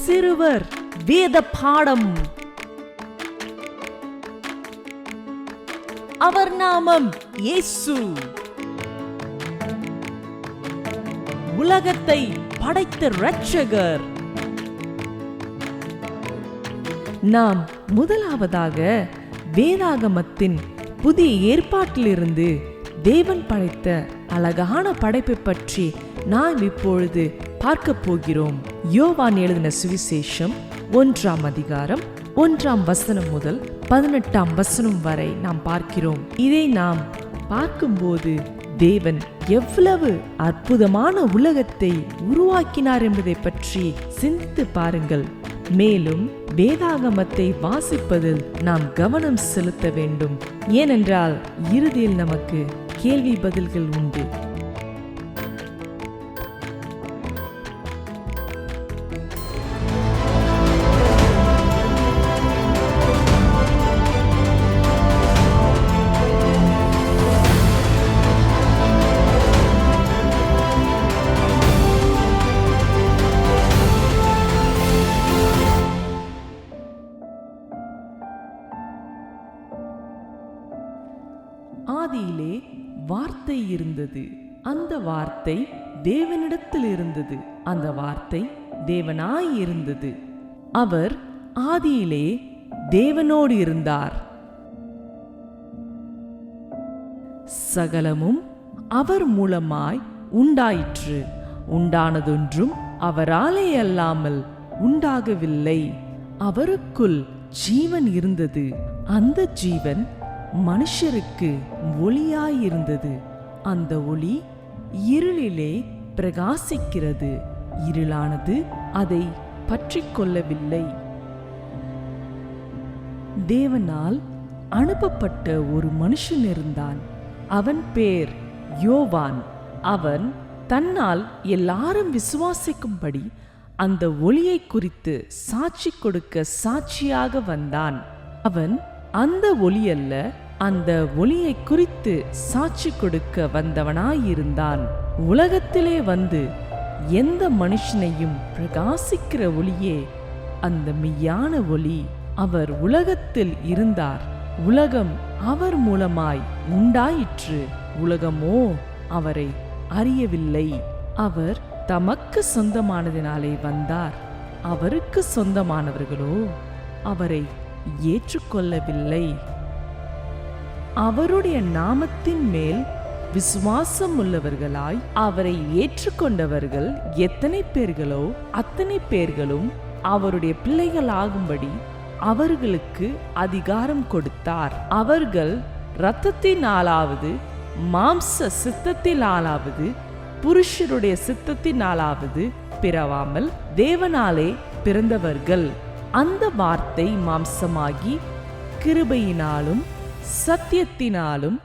சிறுவர் வேத பாடம். அவர் நாமம் இயேசு. உலகத்தை படைத்த இரட்சகர். நாம் முதலாவதாக வேதாகமத்தின் புதிய ஏற்பாட்டிலிருந்து தேவன் படைத்த அழகான படைப்பை பற்றி நாம் இப்பொழுது பார்க்க போகிறோம். யோவான் எழுதின சுவிசேஷம் 1ஆம் அதிகாரம் 1ஆம் வசனம் முதல் 18ஆம் வசனம் வரை நாம் பார்க்கிறோம். இதை நாம் பார்க்கும்போது தேவன் எவ்வளவு அற்புதமான உலகத்தை உருவாக்கினார் என்பதை பற்றி சிந்தித்து பாருங்கள். மேலும் வேதாகமத்தை வாசிப்பதில் நாம் கவனம் செலுத்த வேண்டும். ஏனென்றால் இறுதியில் நமக்கு கேள்வி பதில்கள் உண்டு. ஆதியிலே வார்த்தை இருந்தது. அந்த வார்த்தை தேவனிடத்தில் இருந்தது. அந்த வார்த்தை தேவனாய் இருந்தது. அவர் ஆதியிலே தேவனோடு இருந்தார். சகலமும் அவர் மூலமாய் உண்டாயிற்று. உண்டானதொன்றும் அவராலே அல்லாமல் உண்டாகவில்லை. அவருக்குள் ஜீவன் இருந்தது. அந்த ஜீவன் மனுஷருக்கு ஒளியாயிருந்தது. அந்த ஒளி இருளிலே பிரகாசிக்கிறது. இருளானது அதை பற்றி கொள்ளவில்லை. தேவனால் அனுப்பப்பட்ட ஒரு மனுஷன் இருந்தான். அவன் பேர் யோவான். அவன் தன்னால் எல்லாரும் விசுவாசிக்கும்படி அந்த ஒளியை குறித்து சாட்சி கொடுக்க சாட்சியாக வந்தான். அவன் அந்த ஒளி அல்ல, அந்த ஒளியை குறித்து சாட்சி கொடுக்க வந்தவனாயிருந்தான். உலகத்திலே வந்து எந்த மனுஷனையும் பிரகாசிக்கிற ஒளியே அந்த மெய்யான ஒளி. அவர் உலகத்தில் இருந்தார். உலகம் அவர் மூலமாய் உண்டாயிற்று. உலகமோ அவரை அறியவில்லை. அவர் தமக்கு சொந்தமானதினாலே வந்தார். அவருக்கு சொந்தமானவர்களோ அவரை ஏற்றுக்கொள்ளவில்லை. அவருடைய நாமத்தின் மேல் விசுவாசம் உள்ளவர்களாய் அவரை ஏற்றுக்கொண்டவர்கள் எத்தனை பேர்களோ அத்தனை பேர்களும் அவருடைய பிள்ளைகள் ஆகும்படி அவர்களுக்கு அதிகாரம் கொடுத்தார். அவர்கள் இரத்தத்தினாலாவது மாம்ச சித்தத்தினாலாவது புருஷருடைய சித்தத்தினாலாவது பிறவாமல் தேவனாலே பிறந்தவர்கள். அந்த வார்த்தை மாம்சமாகி கிருபையினாலும் சத்தியத்தினாலும்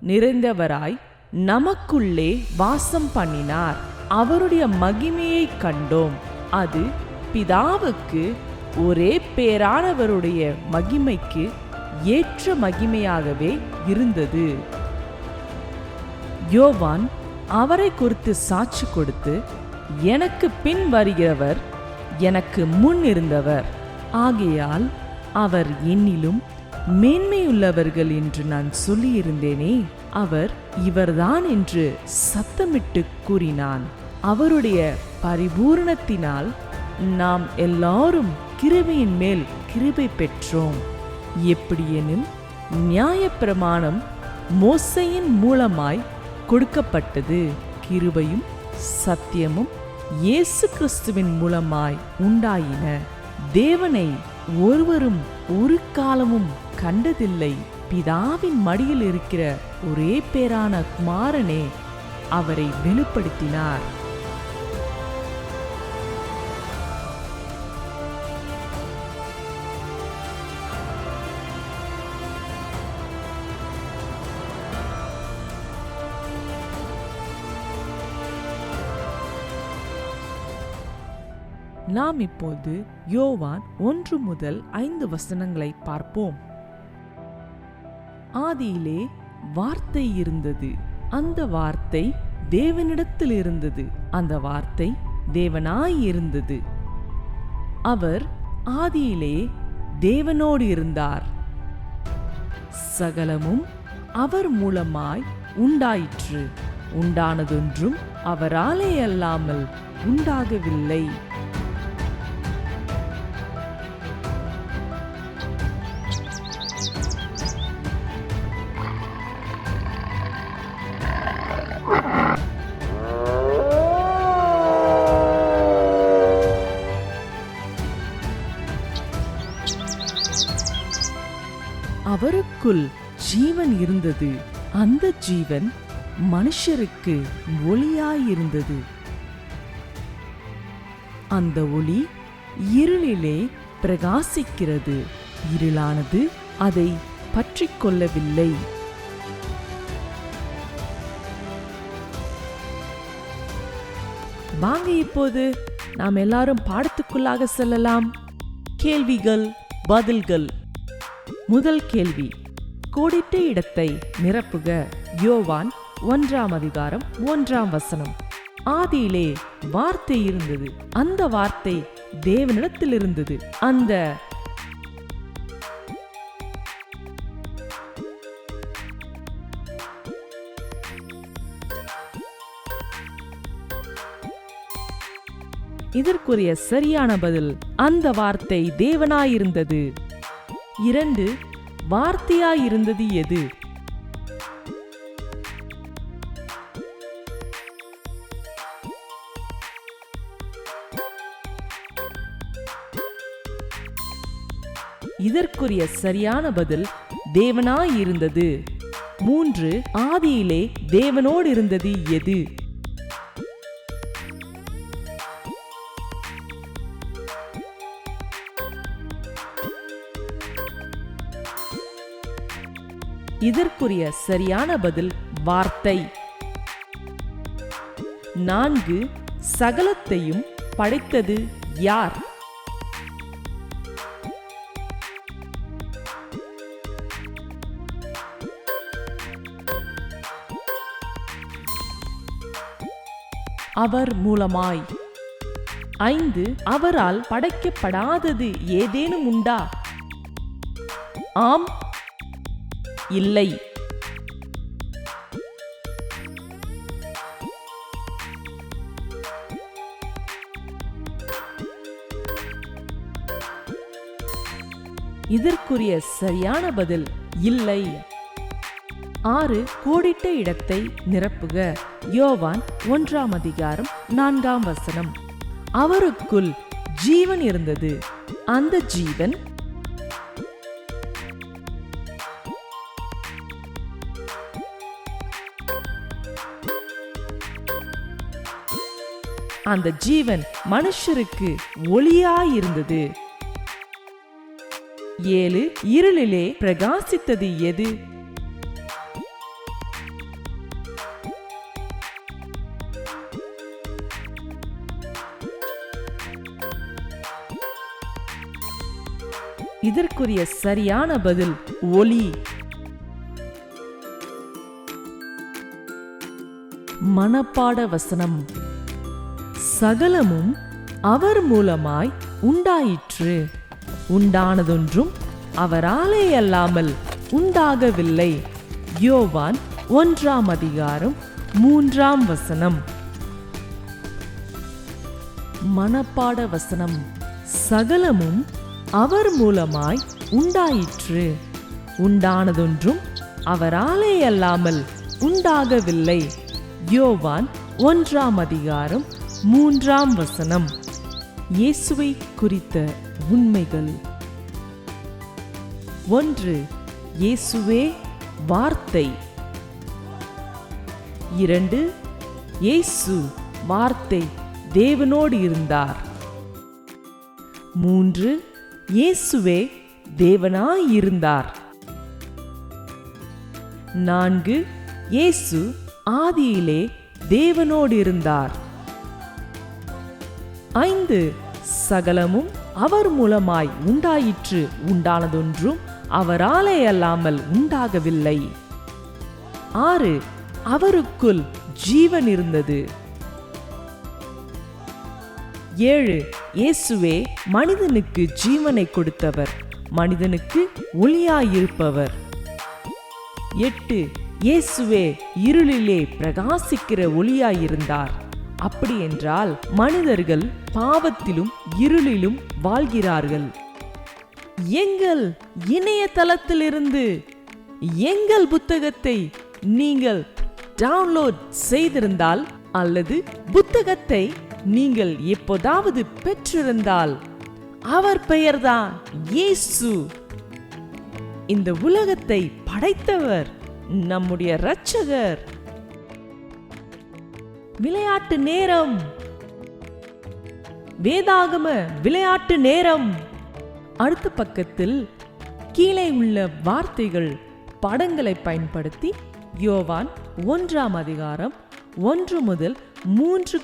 நிறைந்தவராய் நமக்குள்ளே வாசம் பண்ணினார். அவருடைய மகிமையை கண்டோம். அது பிதாவுக்கு ஒரே பேரானவருடைய மகிமைக்கு ஏற்ற மகிமையாகவே இருந்தது. யோவான் அவரை குறித்து சாட்சி கொடுத்து, எனக்கு பின் வருகிறவர் எனக்கு முன் இருந்தவர், ஆகையால் அவர் என்னிலும் மேன்மையுள்ளவர்கள் என்று நான் சொல்லியிருந்தேனே, அவர் இவர்தான் என்று சத்தமிட்டு கூறினான். அவருடைய பரிபூரணத்தினால் நாம் எல்லாரும் கிருபையின் மேல் கிருபை பெற்றோம். எப்படியெனில் நியாயப்பிரமாணம் மோசேயின் மூலமாய் கொடுக்கப்பட்டது. கிருபையும் சத்தியமும் இயேசு கிறிஸ்துவின் மூலமாய் உண்டாயின. தேவனை ஒருவரும் ஒரு காலமும் கண்டதில்லை. பிதாவின் மடியில் இருக்கிற ஒரே பேரான குமாரனே அவரை வெளிப்படுத்தினார். நாம் இப்போது யோவான் 1 முதல் 5 வசனங்களை பார்ப்போம். ஆதியிலே வார்த்தை இருந்தது. அந்த வார்த்தை தேவனிடத்தில் இருந்தது. அந்த வார்த்தை தேவனாய் இருந்தது. அவர் ஆதியிலே தேவனோடு இருந்தார். சகலமும் அவர் மூலமாய் உண்டாயிற்று. உண்டானதொன்றும் அவராலே அல்லாமல் உண்டாகவில்லை. அவருக்குள் ஜீவன் இருந்தது. அந்த ஜீவன் மனுஷருக்கு ஒளியாயிருந்தது. அந்த ஒளி இருளிலே பிரகாசிக்கிறது. இருளானது அதை பற்றிக் கொள்ளவில்லை. வாங்க இப்போது நாம் எல்லாரும் பாடத்துக்குள்ளாக செல்லலாம். கேள்விகள், பதில்கள். முதல் கேள்வி, கோடிட்ட இடத்தை நிரப்புக. யோவான் 1:1. ஆதியிலே வார்த்தை இருந்தது. அந்த வார்த்தை தேவனிடத்தில் இருந்தது. அந்த இதற்குரிய சரியான பதில், அந்த வார்த்தை தேவனாயிருந்தது. 2, வார்த்தையாயிருந்தது எது? இதற்குரிய சரியான பதில் தேவனாயிருந்தது. 3, ஆதியிலே தேவனோடு இருந்தது எது? இதற்குரிய சரியான பதில் வார்த்தை. 4, சகலத்தையும் படைத்தது யார்? அவர் மூலமாய். 5, அவரால் படைக்கப்படாதது ஏதேனும் உண்டா? ஆம், இல்லை. இதற்குரிய சரியான பதில் இல்லை. 6, கோடிட்ட இடத்தை நிரப்புக. யோவான் 1:4. அவருக்குள் ஜீவன் இருந்தது. அந்த ஜீவன் அந்த ஜீவன் மனுஷருக்கு ஒளியாயிருந்தது. 7, இருளிலே பிரகாசித்தது எது? இதற்குரிய சரியான பதில் ஒளி. மனப்பாட வசனம். சகலமும் அவர் மூலமாய் உண்டாயிற்று. உண்டானதொன்றும் அவராலே அல்லாமல் உண்டாகவில்லை. யோவான் 1:3. மனப்பாட வசனம். சகலமும் அவர் மூலமாய் உண்டாயிற்று. உண்டானதொன்றும் அவராலே அல்லாமல் உண்டாகவில்லை. யோவான் 1:3. இயேசுவை குறித்த உண்மைகள். 1, இயேசுவே வார்த்தை. 2, இயேசு வார்த்தை தேவனோடு இருந்தார். 3, இயேசுவே தேவனாயிருந்தார். 4, இயேசு ஆதியிலே தேவனோடு இருந்தார். 5, சகலமும் அவர் மூலமாய் உண்டாயிற்று. உண்டானதொன்றும் அவராலே அல்லாமல் உண்டாகவில்லை. 6, அவருக்குள் ஜீவன் இருந்தது. 7. இயேசுவே மனிதனுக்கு ஜீவனை கொடுத்தவர், மனிதனுக்கு ஒளியாயிருப்பவர். 8. இயேசுவே இருளிலே பிரகாசிக்கிற ஒளியாயிருந்தார். அப்படி என்றால் மனிதர்கள் பாவத்திலும் இருளிலும் வாழ்கிறார்கள். எங்கள் இணையதளத்திலிருந்து எங்கள் புத்தகத்தை நீங்கள் டவுன்லோட் செய்திருந்தால் அல்லது புத்தகத்தை நீங்கள் எப்போதாவது பெற்றிருந்தால் அவர் பெயர்தான் இயேசு. இந்த உலகத்தை படைத்தவர், நம்முடைய இரட்சகர். விளையாட்டு நேரம், வேதாகம விளையாட்டு நேரம். அடுத்த பக்கத்தில் கீழே உள்ள வார்த்தைகள் படங்களை பயன்படுத்தி யோவான் 1ஆம் அதிகாரம் 1 முதல் 3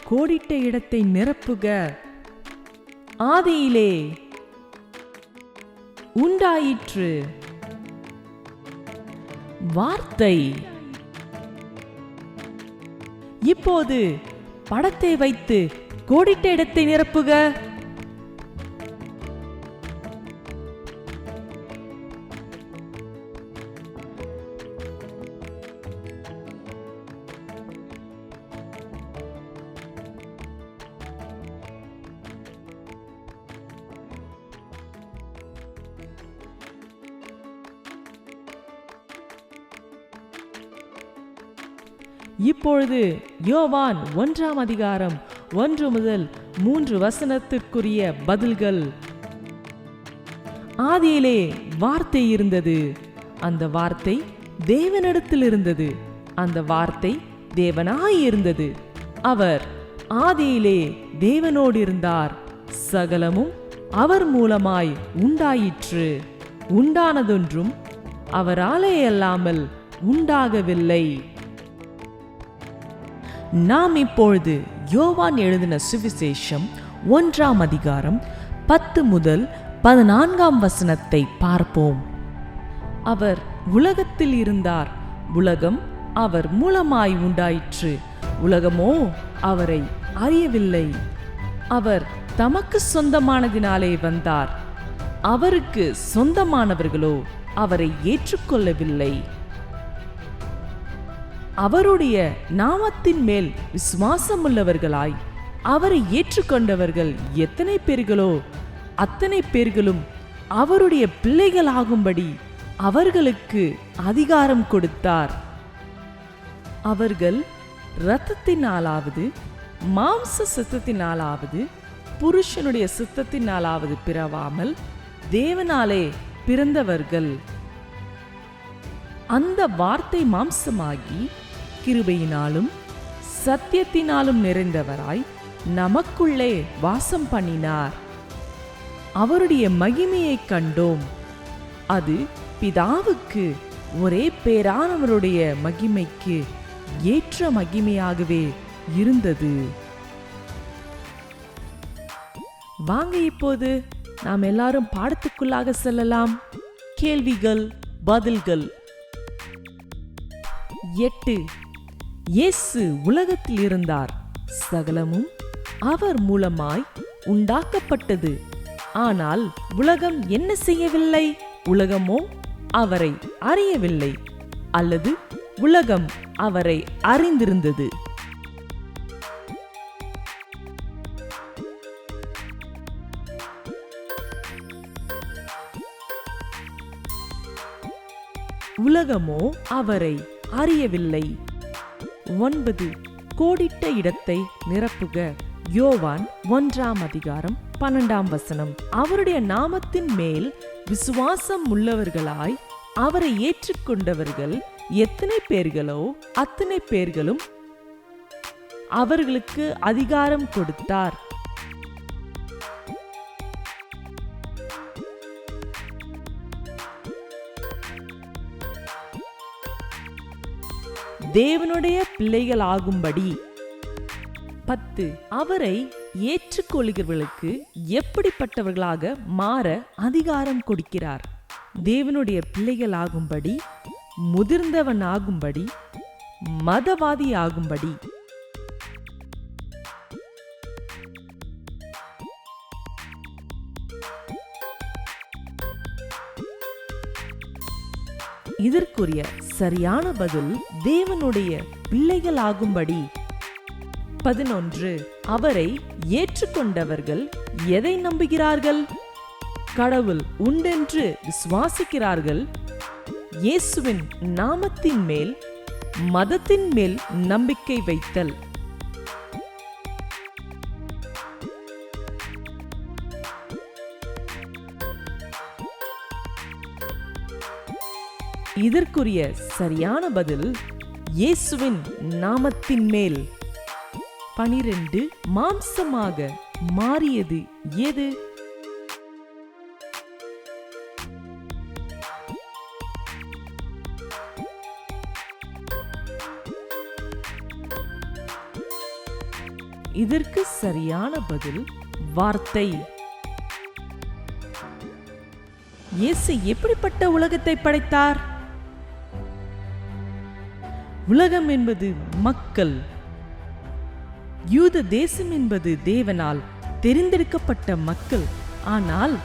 கோடிட்ட இடத்தை நிரப்புக. ஆதியிலே உண்டாயிற்று வார்த்தை. இப்போது படத்தை வைத்து கோடிட்ட இடத்தை நிரப்புக. இப்பொழுது யோவான் 1ஆம் அதிகாரம் 1 முதல் 3 பதில்கள். ஆதியிலே வார்த்தை இருந்தது, அந்த வார்த்தை தேவனிடத்தில் இருந்தது, அந்த வார்த்தை தேவனாயிருந்தது. அவர் ஆதியிலே தேவனோடு இருந்தார். சகலமும் அவர் மூலமாய் உண்டாயிற்று. உண்டானதொன்றும் அவராலே அல்லாமல் உண்டாகவில்லை. நாம் இப்பொழுது யோவான் எழுதின சுவிசேஷம் 1ஆம் அதிகாரம் 10 முதல் 14 பார்ப்போம். அவர் உலகத்தில் இருந்தார், உலகம் அவர் மூலமாய் உண்டாயிற்று, உலகமோ அவரை அறியவில்லை. அவர் தமக்கு சொந்தமானதினாலே வந்தார், அவருக்கு சொந்தமானவர்களோ அவரை ஏற்றுக்கொள்ளவில்லை. அவருடைய நாமத்தின் மேல் விசுவாசமுள்ளவர்களாய் அவரை ஏற்றுக்கொண்டவர்கள் எத்தனை பேர்களோ அத்தனை பேர்களும் அவருடைய பிள்ளைகளாகும்படி அவர்களுக்கு அதிகாரம் கொடுத்தார். அவர்கள் இரத்தத்தினாலாவது மாம்ச சித்தத்தினாலாவது புருஷனுடைய சித்தத்தினாலாவது பிறவாமல் தேவனாலே பிறந்தவர்கள். அந்த வார்த்தை மாம்சமாகி கிருபையினாலும் சத்தியத்தினாலும் நிறைந்தவராய் நமக்குள்ளே வாசம் பண்ணினார். அவருடைய மகிமையை கண்டோம். அது பிதாவுக்கு ஒரே பேரானவருடைய மகிமைக்கு ஏற்ற மகிமையாகவே இருந்தது. வாங்க இப்போது நாம் எல்லாரும் பாடத்துக்குள்ளாக செல்லலாம். கேள்விகள் பதில்கள். 8. இயேசு உலகத்தில் இருந்தார், சகலமும் அவர் மூலமாய் உண்டாக்கப்பட்டது. ஆனால் உலகம் என்ன செய்யவில்லை? உலகமோ அவரை அறியவில்லை, அல்லது உலகம் அவரை அறிந்திருந்தது. உலகமோ அவரை அறியவில்லை. 9. கோடிட்ட இடத்தை நிரப்புக. யோவான் 1ஆம் அதிகாரம் 12 அவருடைய நாமத்தின் மேல் விசுவாசம் உள்ளவர்களாய் அவரை ஏற்றுக்கொண்டவர்கள் எத்தனை பேர்களோ அத்தனை பேர்களும் அவர்களுக்கு அதிகாரம் கொடுத்தார். தேவனுடைய பிள்ளைகளாகும்படி. 10. அவரை ஏற்றுக்கொள்கிறவர்களுக்கு எப்படிப்பட்டவர்களாக மாற அதிகாரம் கொடுக்கிறார்? தேவனுடைய பிள்ளைகளாகும்படி, முதிர்ந்தவனாகும்படி, மதவாதி ஆகும்படி. இதற்குரிய சரியான பதில் தேவனுடைய பிள்ளைகளாகும்படி. 11. அவரை ஏற்றுக்கொண்டவர்கள் எதை நம்புகிறார்கள்? கடவுள் உண்டென்று விசுவாசிக்கிறார்கள். இயேசுவின் நாமத்தின் மேல், மதத்தின் மேல் நம்பிக்கை வைத்தல். இதற்குரிய சரியான பதில் இயேசுவின் நாமத்தின் மேல். 12. மாம்சமாக மாறியது எது? இதற்கு சரியான பதில் வார்த்தை. இயேசு எப்படிப்பட்ட உலகத்தை படைத்தார்? உலகம் என்பது மக்கள். யூத தேசம் என்பது தேவனால் தெரிந்தெடுக்கப்பட்ட மக்கள். ஆனால்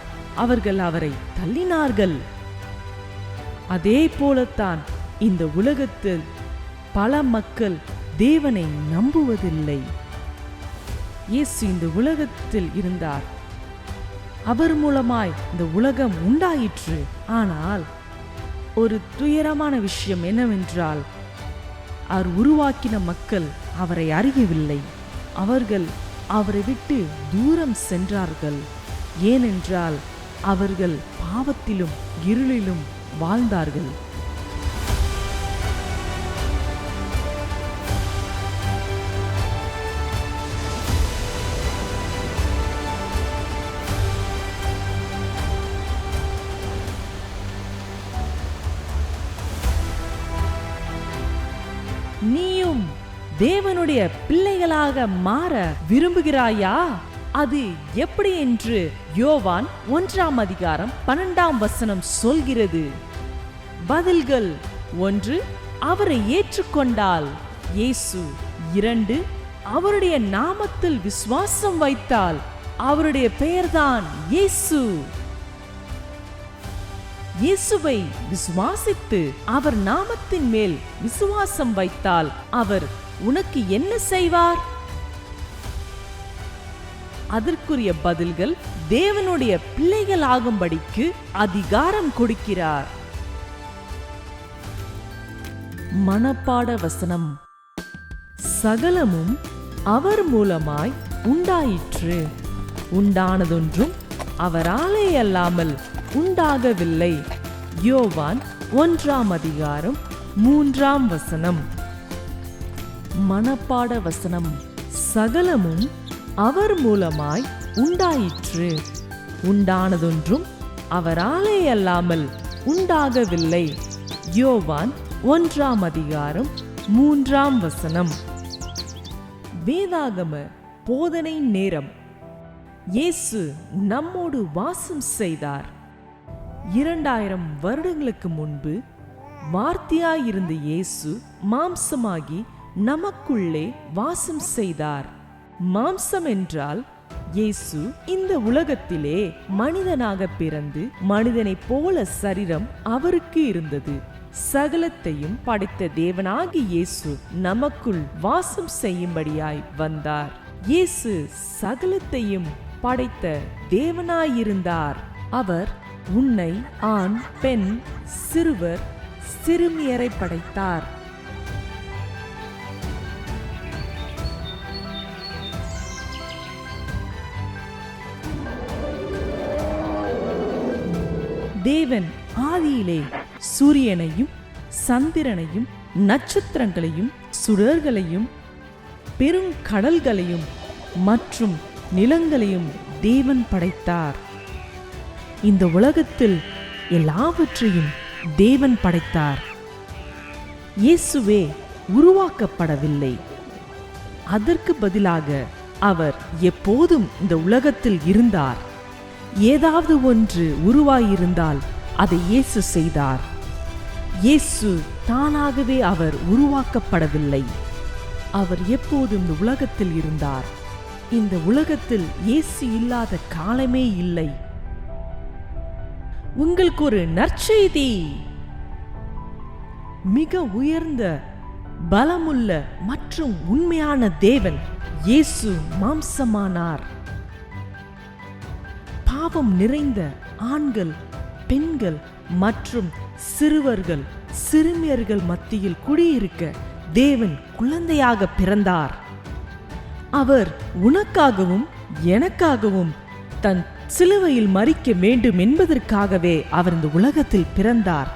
அவர்கள் அவரை தள்ளினார்கள். அதே போலத்தான் இந்த உலகத்தில் பல மக்கள் தேவனை நம்புவதில்லை. இயேசு இந்த உலகத்தில் இருந்தார். அவர் மூலமாய் இந்த உலகம் உண்டாயிற்று. ஆனால் ஒரு துயரமான விஷயம் என்னவென்றால், அவர் உருவாக்கின மக்கள் அவரை அறியவில்லை. அவர்கள் அவரை விட்டு தூரம் சென்றார்கள். ஏனென்றால் அவர்கள் பாவத்திலும் இருளிலும் வாழ்ந்தார்கள். நீயும் தேவனுடைய பிள்ளைகளாக மாற விரும்புகிறாயா? அது எப்படி என்று யோவான் 1:12 சொல்கிறது. பதில்கள்: 1. அவரை ஏற்றுக்கொண்டால் இயேசு. 2. அவருடைய நாமத்தில் விசுவாசம் வைத்தால் அவருடைய பெயர்தான் இயேசு. இயேசுவை விசுவாசித்து அவர் நாமத்தின் மேல் விசுவாசம் வைத்தால் அவர் உனக்கு என்ன செய்வார்? அதற்குரிய பதில்கள்: தேவனுடைய பிள்ளைகளாகும்படிக்கு அதிகாரம் கொடுக்கிறார். மனப்பாட வசனம். சகலமும் அவர் மூலமாய் உண்டாயிற்று. உண்டானதொன்றும் அவராலே அல்லாமல் உண்டாகவில்லை. யோவான் 1:3. மனப்பாட வசனம். சகலமும் அவர் மூலமாய் உண்டாயிற்று. உண்டானதொன்றும் அவராலே அல்லாமல் உண்டாகவில்லை. யோவான் 1:3. வேதாகம போதனை நேரம். இயேசு நம்மோடு வாசம் செய்தார். 2000 வருடங்களுக்கு முன்பு வார்த்தையாயிருந்த இயேசு மாம்சமாகி நமக்குள்ளே வாசம் செய்தார். மாம்சம் என்றால் இயேசு இந்த உலகத்திலே மனிதனாக பிறந்து மனிதனைப் போல சரீரம் அவருக்கு இருந்தது. சகலத்தையும் படைத்த தேவனாகி இயேசு நமக்குள் வாசம் செய்யும்படியாய் வந்தார். இயேசு சகலத்தையும் படைத்த தேவனாயிருந்தார். அவர் உன்னை, ஆண், பெண், சிறுவர், சிறுமியரை படைத்தார். தேவன் ஆதியிலே சூரியனையும் சந்திரனையும் நட்சத்திரங்களையும் சுடர்களையும் பெருங்கடல்களையும் மற்றும் நிலங்களையும் தேவன் படைத்தார். இந்த உலகத்தில் எல்லாவற்றையும் தேவன் படைத்தார். இயேசுவே உருவாக்கப்படவில்லை. அதற்கு பதிலாக அவர் எப்போதும் இந்த உலகத்தில் இருந்தார். ஏதாவது ஒன்று உருவாயிருந்தால் அதை இயேசு செய்தார். இயேசு தானாகவே அவர் உருவாக்கப்படவில்லை. அவர் எப்போதும் இந்த உலகத்தில் இருந்தார். இந்த உலகத்தில் இயேசு இல்லாத காலமே இல்லை. உங்களுக்கு ஒரு நற்செய்தி. மிக உயர்ந்த பலமுள்ள மற்றும் உண்மையான தேவன் இயேசு மாம்சமானார். பாவம் நிறைந்த ஆண்கள், பெண்கள் மற்றும் சிறுவர்கள், சிறுமியர்கள் மத்தியில் குடியிருக்க தேவன் குழந்தையாக பிறந்தார். அவர் உனக்காகவும் எனக்காகவும் தன் சிலுவையில் மரிக்க வேண்டும் என்பதற்காகவே அவர் இந்த உலகத்தில் பிறந்தார்.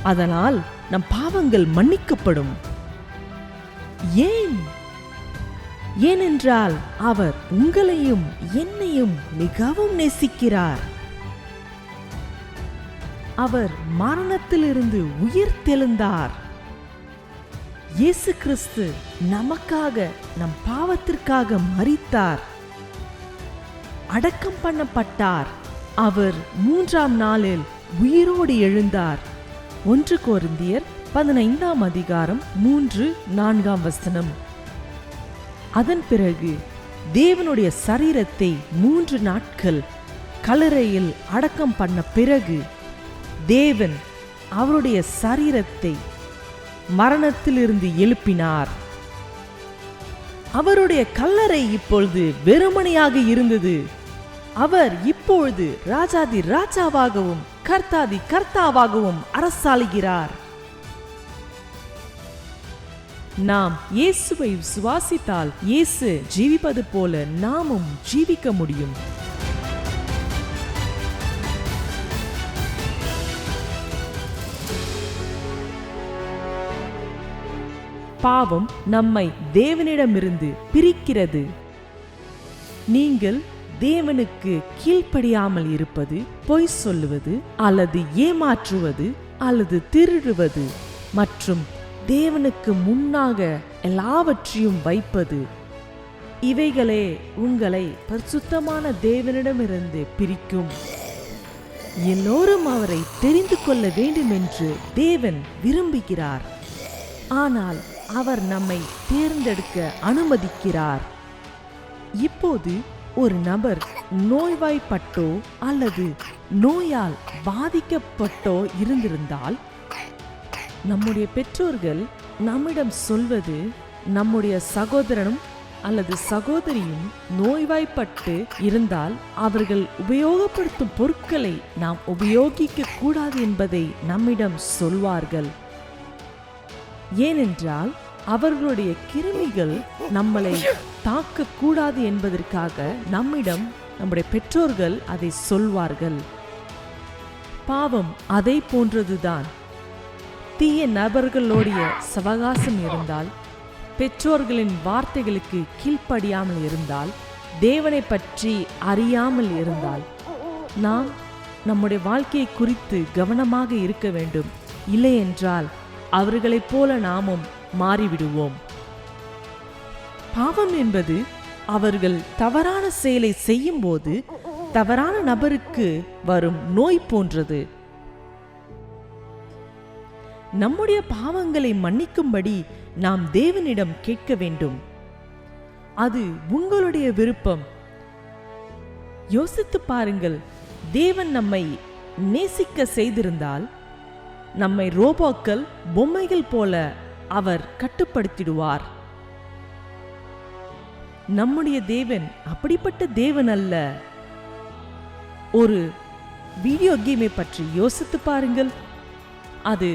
அதனால் நம் பாவங்கள் மன்னிக்கப்படும். ஏனென்றால் அவர் உங்களையும் என்னையும் மிகவும் நேசிக்கிறார். அவர் மரணத்திலிருந்து உயிர்த்தெழுந்தார். இயேசு கிறிஸ்து நமக்காக, நம் பாவத்திற்காக மரித்தார், அடக்கம் பண்ணப்பட்டார். அவர் 3ஆம் நாளில் உயிரோடு எழுந்தார். 1 கொரிந்தியர் 15ஆம் அதிகாரம் 3-4 அதன் பிறகு தேவனுடைய சரீரத்தை 3 நாட்கள் கல்லறையில் அடக்கம் பண்ண பிறகு தேவன் அவருடைய சரீரத்தை மரணத்திலிருந்து எழுப்பினார். அவருடைய கல்லறை இப்பொழுது வெறுமனையாக இருந்தது. அவர் இப்பொழுது ராஜாதி ராஜாவாகவும் கர்த்தாதி கர்த்தாவாகவும் அரசாளுகிறார். நாம் இயேசுவை விசுவாசித்தால் இயேசு ஜீவிப்பது போல நாமும் ஜீவிக்க முடியும். பாவம் நம்மை தேவனிடமிருந்து பிரிக்கிறது. நீங்கள் தேவனுக்கு கீழ்ப்படியாமல் இருப்பது, பொய் சொல்லுவது அல்லது ஏமாற்றுவது அல்லது திருடுவது மற்றும் தேவனுக்கு முன்னாக எல்லாவற்றையும் வைப்பது, இவைகளே உங்களை பரிசுத்தமான தேவனிடமிருந்து பிரிக்கும். எல்லோரும் அவரை தெரிந்து கொள்ள வேண்டும் என்று தேவன் விரும்புகிறார். ஆனால் அவர் நம்மை தேர்ந்தெடுக்க அனுமதிக்கிறார். இப்போது ஒரு நபர் நோய்வாய்ப்பட்டோ அல்லது நோயால் பாதிக்கப்பட்டோ இருந்திருந்தால், நம்முடைய பெற்றோர்கள் நம்மிடம் சொல்வது, நம்முடைய சகோதரனும் அல்லது சகோதரியும் நோய்வாய்ப்பட்டு இருந்தால் அவர்கள் உபயோகப்படுத்தும் பொருட்களை நாம் உபயோகிக்க கூடாது என்பதை நம்மிடம் சொல்வார்கள். ஏனென்றால் அவர்களுடைய கிருமிகள் நம்மளை தாக்கக்கூடாது என்பதற்காக நம்மிடம் நம்முடைய பெற்றோர்கள் அதை சொல்வார்கள். பாவம் அதை போன்றதுதான். தீய நபர்களுடைய சவகாசம் இருந்தால், பெற்றோர்களின் வார்த்தைகளுக்கு கீழ்ப்படியாமல் இருந்தால், தேவனை பற்றி அறியாமல் இருந்தால், நாம் நம்முடைய வாழ்க்கையை குறித்து கவனமாக இருக்க வேண்டும். இல்லை என்றால் அவர்களைப் போல நாமும் மாறிவிடுவோம். பாவம் என்பது அவர்கள் தவறான செயலை செய்யும் போது தவறான நபருக்கு வரும் நோய் போன்றது. நம்முடைய பாவங்களை மன்னிக்கும்படி நாம் தேவனிடம் கேட்க வேண்டும். அது உங்களுடைய விருப்பம். யோசித்து பாருங்கள். தேவன் நம்மை நேசிக்க செய்திருந்தால் நம்மை ரோபோக்கள், பொம்மைகள் போல அவர் கட்டுப்படுத்திடுவார். நம்முடைய தேவன் அப்படிப்பட்ட தேவன் அல்ல. ஒரு வீடியோ கேமை பற்றி யோசித்து பாருங்கள். அது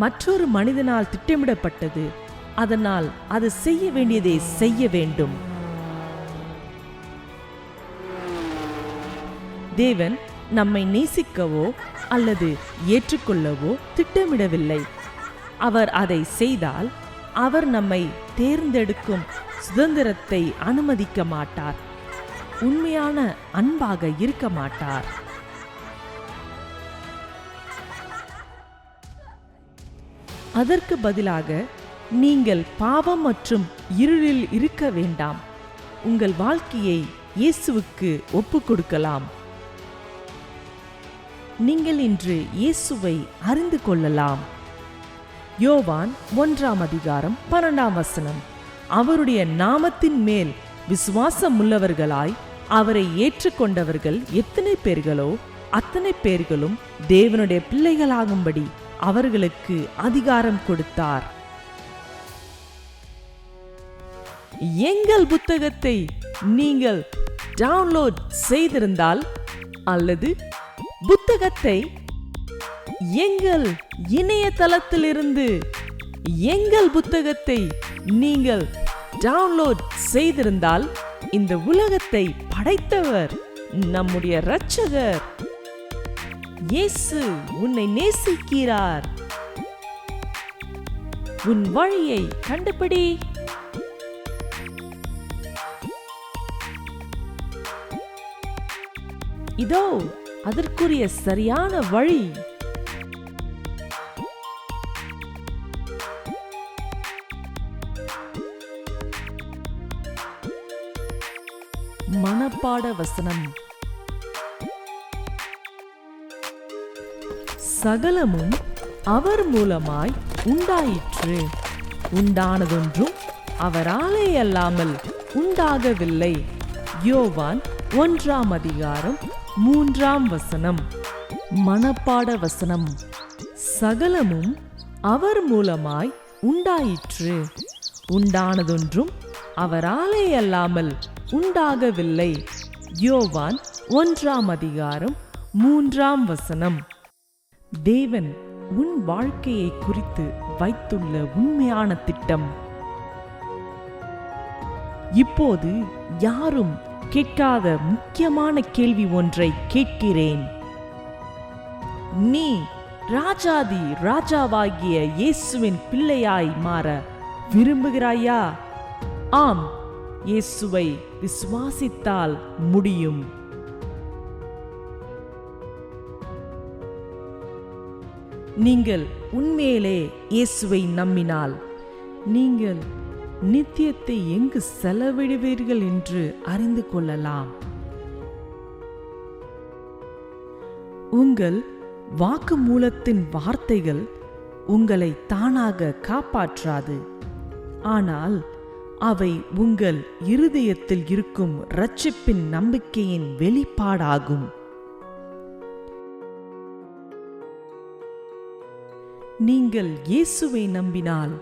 மற்றொரு மனிதனால் திட்டமிடப்பட்டது. அதனால் அது செய்ய வேண்டியதை செய்ய வேண்டும். தேவன் நம்மை நேசிக்கவோ அல்லது ஏற்றுக்கொள்ளவோ திட்டமிடவில்லை. அவர் அதை செய்தால் அவர் நம்மை தேர்ந்தெடுக்கும் சுதந்திரத்தை அனுமதிக்க மாட்டார். உண்மையான அன்பாக இருக்க மாட்டார். அதற்கு பதிலாக நீங்கள் பாவம் மற்றும் இருளில் இருக்க வேண்டாம். உங்கள் வாழ்க்கையை இயேசுவுக்கு ஒப்புக் கொடுக்கலாம். நீங்கள் இன்று இயேசுவை அறிந்து கொள்ளலாம். யோவான் 1ஆம் அதிகாரம் 12 அவருடைய நாமத்தின் மேல் விசுவாசம் உள்ளவர்களாய் அவரை ஏற்றுக்கொண்டவர்கள் எத்தனை பேர்களோ அத்தனை பேர்களும் தேவனுடைய பிள்ளைகளாகும்படி அவர்களுக்கு அதிகாரம் கொடுத்தார். எங்கள் புத்தகத்தை நீங்கள் டவுன்லோட் செய்திருந்தால் அல்லது புத்தகத்தை எங்கள் இணையதளத்திலிருந்து எங்கள் புத்தகத்தை நீங்கள் டவுன்லோட் செய்திருந்தால் இந்த உலகத்தை படைத்தவர் நம்முடைய இரட்சகர் இயேசு உன்னை நேசிக்கிறார். உன் வழியை கண்டுபிடி. இதோ அதற்குரிய சரியான வழி. மனப்பாட வசனம். சகலமும் அவர் மூலமாய் உண்டாயிற்று, உண்டானதொன்றும் அவராலே அல்லாமல் உண்டாகவில்லை. யோவான் 1:3. மனப்பாட வசனம். சகலமும் அவர் மூலமாய் உண்டாயிற்று, உண்டானதொன்றும் அவராலே அல்லாமல் உண்டாகவில்லை. யோவான் 1:3. தேவன் உன் வாழ்க்கையை குறித்து வைத்துள்ள உண்மையான திட்டம். இப்போது யாரும் கேட்காத முக்கியமான கேள்வி ஒன்றை கேட்கிறேன். நீ ராஜாதி ராஜாவாகிய இயேசுவின் பிள்ளையாய் மாற விரும்புகிறாயா? ஆம், இயேசுவை விசுவாசித்தால் முடியும். நீங்கள் உண்மையிலே இயேசுவை நம்பினால் நீங்கள் நித்தியத்தை எங்கு செலவிடுவீர்கள் என்று அறிந்து கொள்ளலாம். உங்கள் வாக்குமூலத்தின் வார்த்தைகள் உங்களை தானாக காப்பாற்றாது, ஆனால் அவை உங்கள் இருதயத்தில் இருக்கும் இரட்சிப்பின் நம்பிக்கையின் வெளிப்பாடாகும். நீங்கள் இயேசுவை நம்பினால்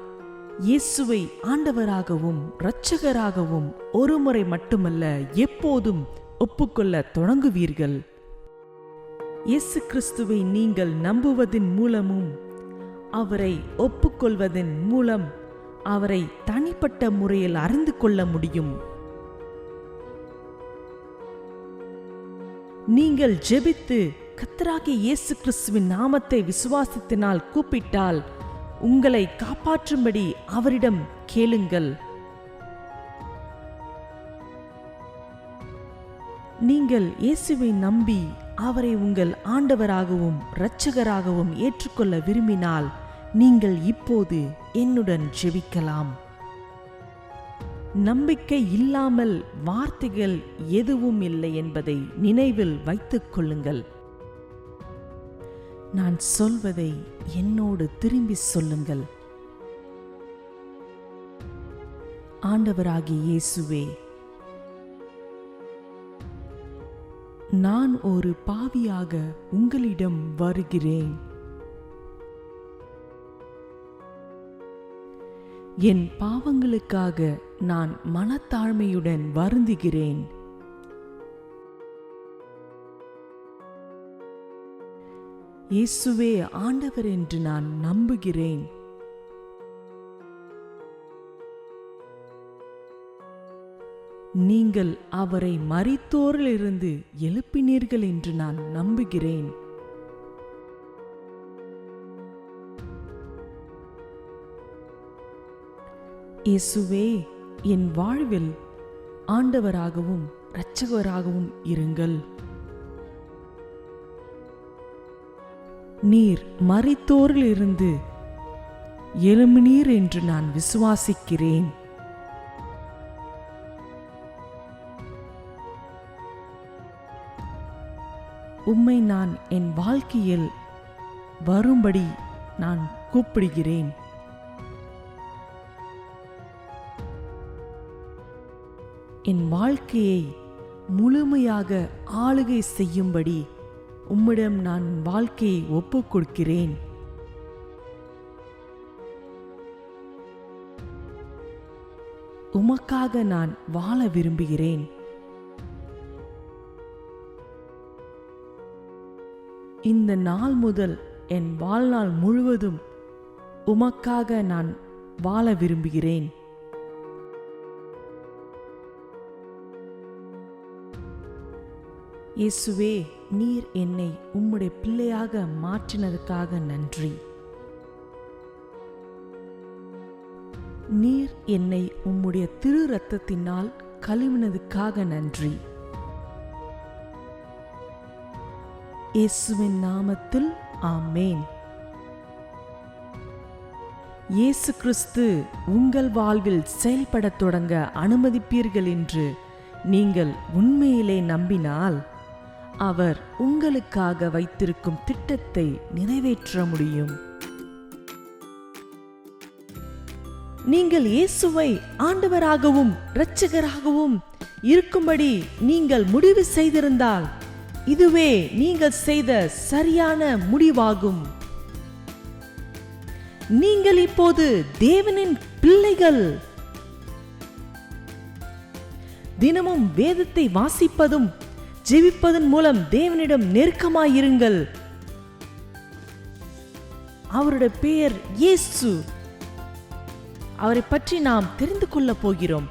இயேசுவை ஆண்டவராகவும் இரட்சகராகவும் ஒருமுறை மட்டுமல்ல எப்போதும் ஒப்புக்கொள்ள தொடங்குவீர்கள். இயேசு கிறிஸ்துவை நீங்கள் நம்புவதன் மூலமும் அவரை ஒப்புக்கொள்வதன் மூலம் அவரை தனிப்பட்ட முறையில் அறிந்து கொள்ள முடியும். நீங்கள் ஜெபித்து கர்த்தராகிய இயேசு கிறிஸ்துவின் நாமத்தை விசுவாசத்தினால் கூப்பிட்டால் உங்களை காப்பாற்றும்படி அவரிடம் கேளுங்கள். நீங்கள் இயேசுவை நம்பி அவரை உங்கள் ஆண்டவராகவும் இரட்சகராகவும் ஏற்றுக்கொள்ள விரும்பினால் நீங்கள் இப்போது என்னுடன் ஜெபிக்கலாம். நம்பிக்கை இல்லாமல் வார்த்தைகள் எதுவும் இல்லை என்பதை நினைவில் வைத்துக் கொள்ளுங்கள். நான் சொல்வதை என்னோடு திரும்பி சொல்லுங்கள். ஆண்டவராகிய இயேசுவே, நான் ஒரு பாவியாக உங்களிடம் வருகிறேன். என் பாவங்களுக்காக நான் மனத்தாழ்மையுடன் வருந்துகிறேன். இயேசுவே ஆண்டவர் என்று நான் நம்புகிறேன். நீங்கள் அவரை மரித்தோரிலிருந்து எழுப்பினீர்கள் என்று நான் நம்புகிறேன். இயேசுவே, என் வாழ்வில் ஆண்டவராகவும் இரட்சகராகவும் இருங்கள். நீர் மரித்தோரிலிருந்து எழும்பினீர் என்று நான் விசுவாசிக்கிறேன். உம்மை நான் என் வாழ்க்கையில் வரும்படி நான் கூப்பிடுகிறேன். என் வாழ்க்கையை முழுமையாக ஆளுகை செய்யும்படி உம்மிடம் நான் வாழ்க்கையை ஒப்புக் கொடுக்கிறேன். உமக்காக நான் வாழ விரும்புகிறேன். இந்த நாள் முதல் என் வாழ்நாள் முழுவதும் உமக்காக நான் வாழ விரும்புகிறேன். இயேசுவே, நீர் என்னை உம்முடைய பிள்ளையாக மாற்றினதுக்காக நன்றி. நீர் என்னை உம்முடைய திரு இரத்தத்தினால் கழுவினதுக்காக நன்றி. இயேசுவின் நாமத்தில் ஆமேன். இயேசு கிறிஸ்து உங்கள் வாழ்வில் செயல்படத் தொடங்க அனுமதிப்பீர்கள் என்று நீங்கள் உண்மையிலே நம்பினால் அவர் உங்களுக்காக வைத்திருக்கும் திட்டத்தை நிறைவேற்ற முடியும். நீங்கள் இயேசுவை ஆண்டவராகவும் இரட்சகராகவும் இருக்கும்படி நீங்கள் முடிவு செய்திருந்தால் இதுவே நீங்கள் செய்த சரியான முடிவாகும். நீங்கள் இப்போது தேவனின் பிள்ளைகள். தினமும் வேதத்தை வாசிப்பதும் ஜெபிப்பதன் மூலம் தேவனிடம் நெருக்கமாயிருங்கள். அவருடைய பெயர் இயேசு. அவரை பற்றி நாம் தெரிந்து கொள்ளப் போகிறோம்.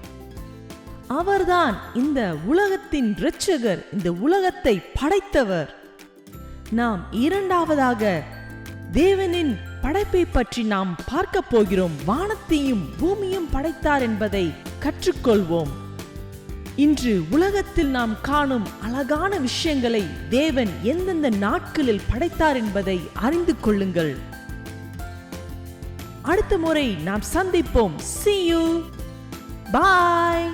அவர்தான் இந்த உலகத்தின் இரட்சகர், இந்த உலகத்தை படைத்தவர். நாம் இரண்டாவதாக தேவனின் படைப்பை பற்றி நாம் பார்க்க போகிறோம். வானத்தையும் பூமியும் படைத்தார் என்பதை கற்றுக்கொள்வோம். இன்று உலகத்தில் நாம் காணும் அழகான விஷயங்களை தேவன் எந்தெந்த நாட்களில் படைத்தார் என்பதை அறிந்து கொள்ளுங்கள். அடுத்த முறை நாம் சந்திப்போம். See you. Bye.